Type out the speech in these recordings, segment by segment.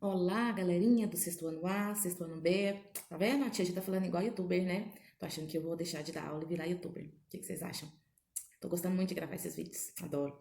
Olá, galerinha do sexto ano A, sexto ano B. Tá vendo? A tia já tá falando igual youtuber, né? Tô achando que eu vou deixar de dar aula e virar youtuber. O que vocês acham? Tô gostando muito de gravar esses vídeos. Adoro.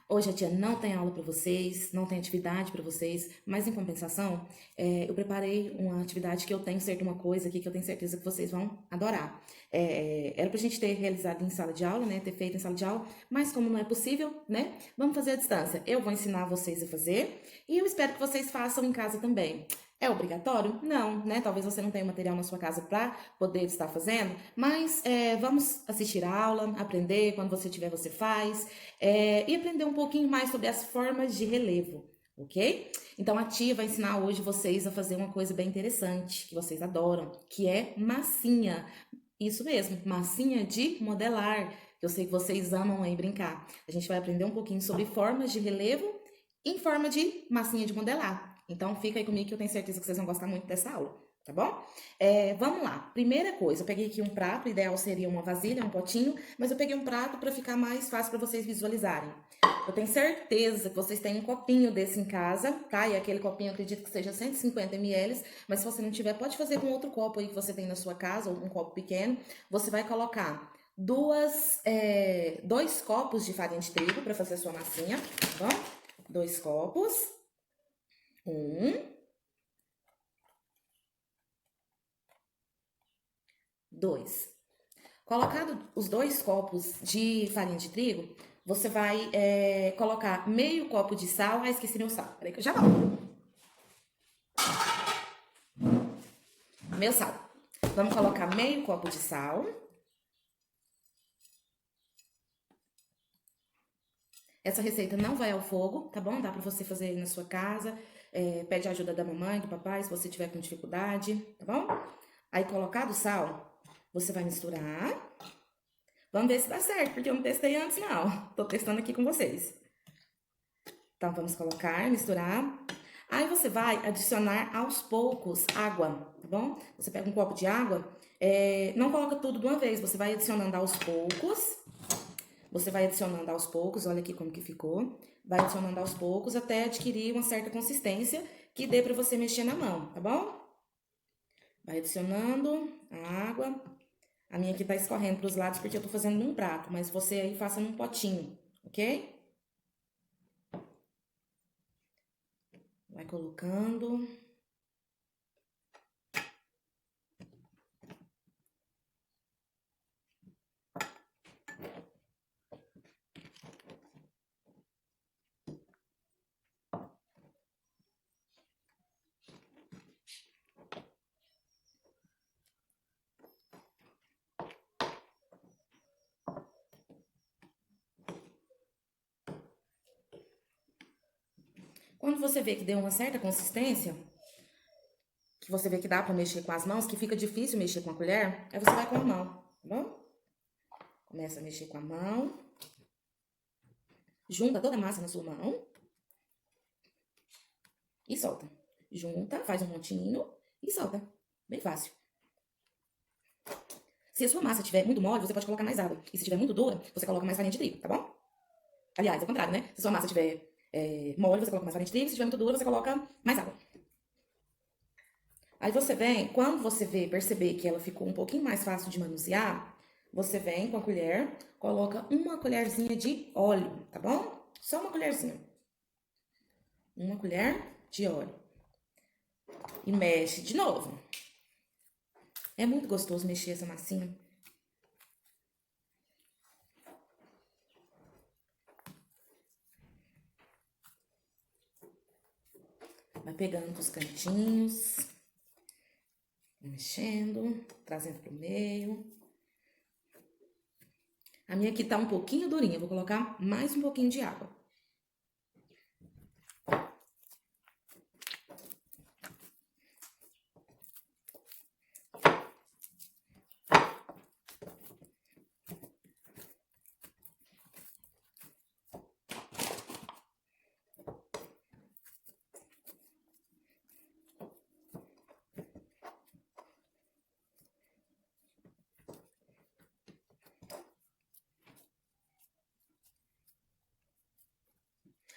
Hoje a tia não tem aula para vocês, não tem atividade para vocês, mas em compensação, eu preparei uma atividade que eu tenho certo uma coisa aqui que eu tenho certeza que vocês vão adorar. Era pra gente ter realizado em sala de aula, né? Ter feito em sala de aula, mas como não é possível, né? Vamos fazer à distância. Eu vou ensinar vocês a fazer e eu espero que vocês façam em casa também. É obrigatório? Não, né? Talvez você não tenha material na sua casa para poder estar fazendo, mas vamos assistir a aula, aprender. Quando você tiver, você faz, e aprender um pouquinho mais sobre as formas de relevo, ok? Então a tia vai ensinar hoje vocês a fazer uma coisa bem interessante, que vocês adoram, que é massinha. Isso mesmo, massinha de modelar, que eu sei que vocês amam aí brincar. A gente vai aprender um pouquinho sobre formas de relevo em forma de massinha de modelar. Então fica aí comigo que eu tenho certeza que vocês vão gostar muito dessa aula, tá bom? Vamos lá. Primeira coisa, eu peguei aqui um prato, o ideal seria uma vasilha, um potinho, mas eu peguei um prato para ficar mais fácil para vocês visualizarem. Eu tenho certeza que vocês têm um copinho desse em casa, tá? E aquele copinho eu acredito que seja 150 ml, mas se você não tiver, pode fazer com outro copo aí que você tem na sua casa, ou um copo pequeno. Você vai colocar dois copos de farinha de trigo para fazer a sua massinha, tá bom? 2 copos. 2. Colocado os 2 copos de farinha de trigo, você vai colocar meio copo de sal. Ah, esqueci meu sal. Peraí que eu já volto. Meu sal. Vamos colocar meio copo de sal. Essa receita não vai ao fogo, tá bom? Dá pra você fazer aí na sua casa. Pede a ajuda da mamãe, do papai, se você tiver com dificuldade, tá bom? Aí, colocado o sal, você vai misturar. Vamos ver se dá certo, porque eu não testei antes, não. Tô testando aqui com vocês. Então, vamos colocar, misturar. Aí, você vai adicionar aos poucos água, tá bom? Você pega um copo de água, não coloca tudo de uma vez, você vai adicionando aos poucos. Você vai adicionando aos poucos, olha aqui como que ficou. Vai adicionando aos poucos até adquirir uma certa consistência que dê pra você mexer na mão, tá bom? Vai adicionando a água. A minha aqui tá escorrendo pros lados porque eu tô fazendo num prato, mas você aí faça num potinho, ok? Vai colocando. Quando você vê que deu uma certa consistência, que você vê que dá pra mexer com as mãos, que fica difícil mexer com a colher, aí você vai com a mão, tá bom? Começa a mexer com a mão. Junta toda a massa na sua mão. E solta. Junta, faz um montinho e solta. Bem fácil. Se a sua massa estiver muito mole, você pode colocar mais água. E se estiver muito dura, você coloca mais farinha de trigo, tá bom? Aliás, ao contrário, né? Se a sua massa estiver mole, você coloca mais farinha de trigo. Se estiver muito dura, você coloca mais água. Aí você vem, quando você perceber que ela ficou um pouquinho mais fácil de manusear, você vem com a colher, coloca uma colherzinha de óleo, tá bom? Só uma colherzinha. Uma colher de óleo. E mexe de novo. É muito gostoso mexer essa massinha. Vai pegando os cantinhos, mexendo, trazendo pro meio. A minha aqui tá um pouquinho durinha, vou colocar mais um pouquinho de água.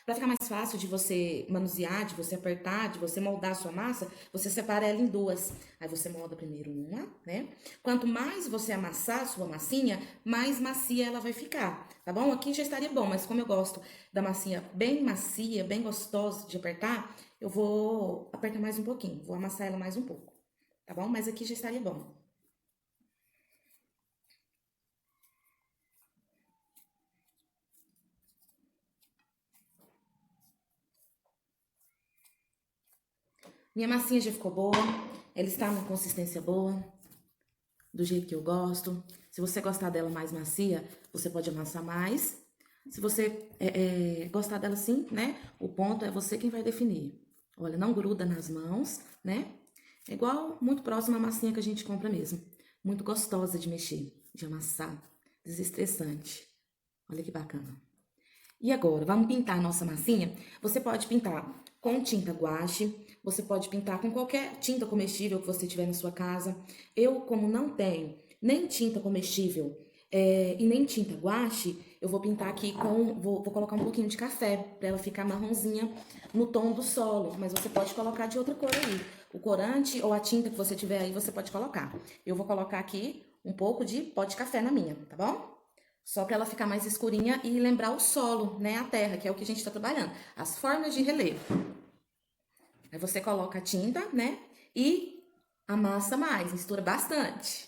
Para ficar mais fácil de você manusear, de você apertar, de você moldar a sua massa, você separa ela em duas. Aí você molda primeiro uma, né? Quanto mais você amassar a sua massinha, mais macia ela vai ficar, tá bom? Aqui já estaria bom, mas como eu gosto da massinha bem macia, bem gostosa de apertar, eu vou apertar mais um pouquinho, vou amassar ela mais um pouco, tá bom? Mas aqui já estaria bom. Minha massinha já ficou boa, ela está numa consistência boa, do jeito que eu gosto. Se você gostar dela mais macia, você pode amassar mais. Se você gostar dela assim, né? O ponto é você quem vai definir. Olha, não gruda nas mãos, né? É igual, muito próximo à massinha que a gente compra mesmo. Muito gostosa de mexer, de amassar, desestressante. Olha que bacana. E agora, vamos pintar a nossa massinha? Você pode pintar com tinta guache, você pode pintar com qualquer tinta comestível que você tiver na sua casa. Eu, como não tenho nem tinta comestível e nem tinta guache, eu vou pintar aqui com... Vou colocar um pouquinho de café, para ela ficar marronzinha no tom do solo. Mas você pode colocar de outra cor aí. O corante ou a tinta que você tiver aí, você pode colocar. Eu vou colocar aqui um pouco de pó de café na minha, tá bom? Só para ela ficar mais escurinha e lembrar o solo, né? A terra, que é o que a gente está trabalhando. As formas de relevo. Aí você coloca a tinta, né? E amassa mais, mistura bastante.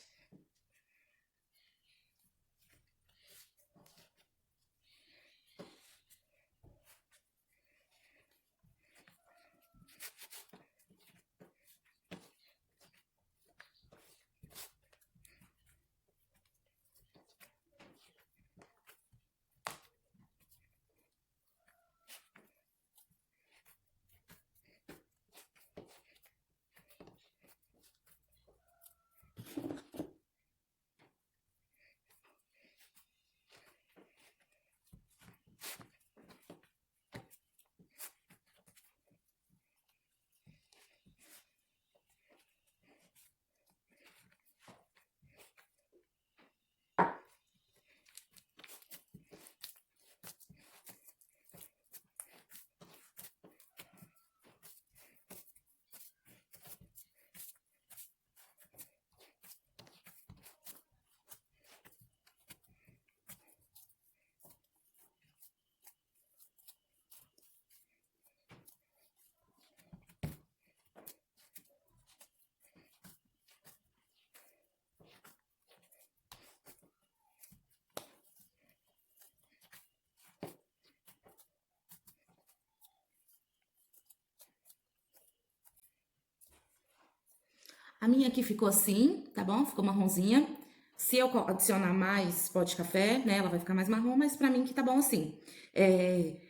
A minha aqui ficou assim, tá bom? Ficou marronzinha. Se eu adicionar mais pó de café, né, ela vai ficar mais marrom, mas pra mim que tá bom assim.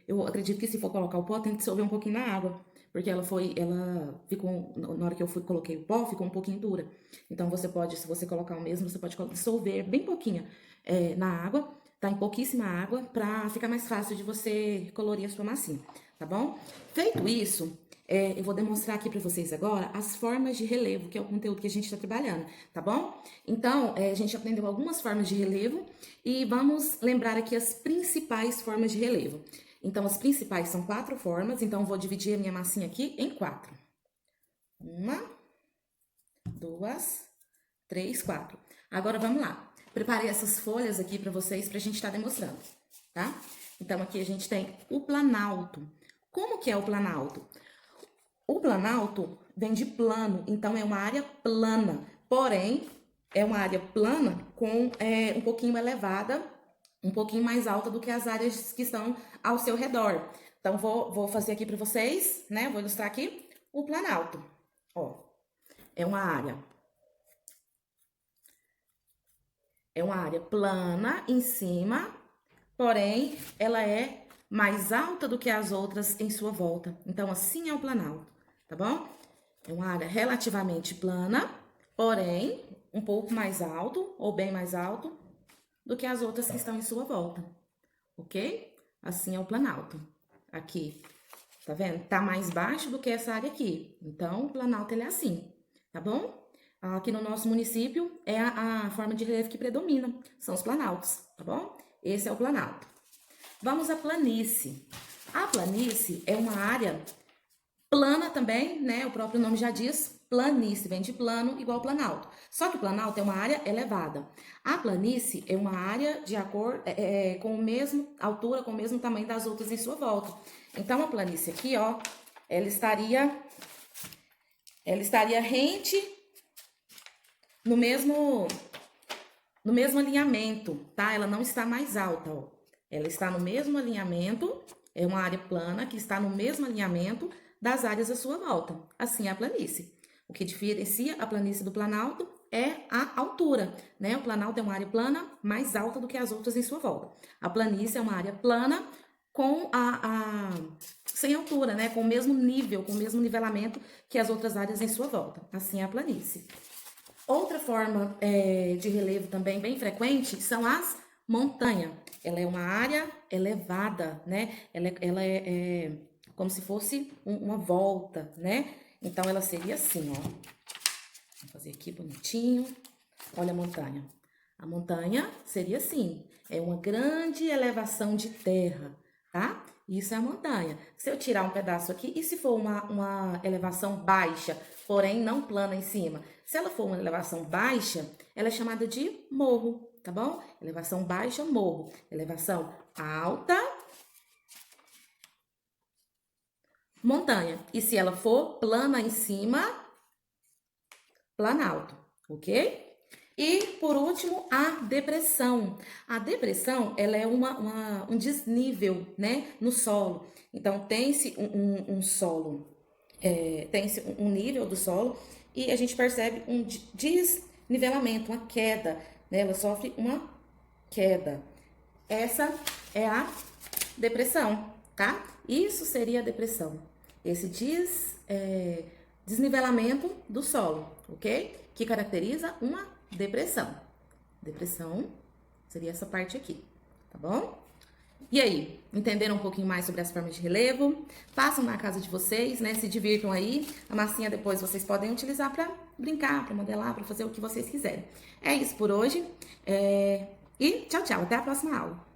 Eu acredito que se for colocar o pó, tem que dissolver um pouquinho na água, porque ela ficou, na hora que eu coloquei o pó, ficou um pouquinho dura. Então você pode, se você colocar o mesmo, você pode dissolver bem pouquinho na água, tá? Em pouquíssima água, pra ficar mais fácil de você colorir a sua massinha, tá bom? Feito isso, eu vou demonstrar aqui para vocês agora as formas de relevo, que é o conteúdo que a gente está trabalhando, tá bom? Então, a gente aprendeu algumas formas de relevo e vamos lembrar aqui as principais formas de relevo. Então, as principais são 4 formas, então vou dividir a minha massinha aqui em 4. 1, 2, 3, 4. Agora vamos lá. Preparei essas folhas aqui para vocês para a gente estar demonstrando, tá? Então, aqui a gente tem o planalto. Como que é o planalto? O planalto vem de plano, então é uma área plana, porém é uma área plana com um pouquinho elevada, um pouquinho mais alta do que as áreas que estão ao seu redor. Então vou fazer aqui para vocês, né? Vou ilustrar aqui o planalto. Ó, é uma área plana em cima, porém ela é mais alta do que as outras em sua volta. Então assim é o planalto, tá bom? É uma área relativamente plana, porém um pouco mais alto ou bem mais alto do que as outras que estão em sua volta, ok? Assim é o planalto. Aqui, tá vendo? Tá mais baixo do que essa área aqui. Então, o planalto ele é assim, tá bom? Aqui no nosso município é a forma de relevo que predomina, são os planaltos, tá bom? Esse é o planalto. Vamos à planície. A planície é uma área plana também, né? O próprio nome já diz, planície, vem de plano igual planalto. Só que o planalto é uma área elevada. A planície é uma área de acordo com a mesma altura, com o mesmo tamanho das outras em sua volta. Então a planície aqui, ó, ela estaria rente no mesmo alinhamento, tá? Ela não está mais alta, ó. Ela está no mesmo alinhamento, é uma área plana que está no mesmo alinhamento das áreas à sua volta. Assim é a planície. O que diferencia a planície do planalto é a altura, né? O planalto é uma área plana mais alta do que as outras em sua volta. A planície é uma área plana com sem altura, né? Com o mesmo nível, com o mesmo nivelamento que as outras áreas em sua volta. Assim é a planície. Outra forma de relevo também bem frequente são as montanhas. Ela é uma área elevada, né? Ela é como se fosse uma volta, né? Então, ela seria assim, ó. Vou fazer aqui bonitinho. Olha a montanha. A montanha seria assim, é uma grande elevação de terra, tá? Isso é a montanha. Se eu tirar um pedaço aqui, e se for uma elevação baixa, porém não plana em cima? Se ela for uma elevação baixa, ela é chamada de morro, tá bom? Elevação baixa, morro. Elevação alta, montanha. E se ela for plana em cima, planalto, ok? E, por último, a depressão. A depressão, ela é um desnível, né, no solo. Então, tem-se um solo, tem-se um nível do solo e a gente percebe um desnivelamento, uma queda, né? Ela sofre uma queda. Essa é a depressão, tá? Isso seria a depressão. Esse desnivelamento do solo, ok? Que caracteriza uma depressão. Depressão seria essa parte aqui, tá bom? E aí, entenderam um pouquinho mais sobre as formas de relevo? Façam na casa de vocês, né? Se divirtam aí. A massinha depois vocês podem utilizar para brincar, para modelar, para fazer o que vocês quiserem. É isso por hoje. E tchau, tchau. Até a próxima aula.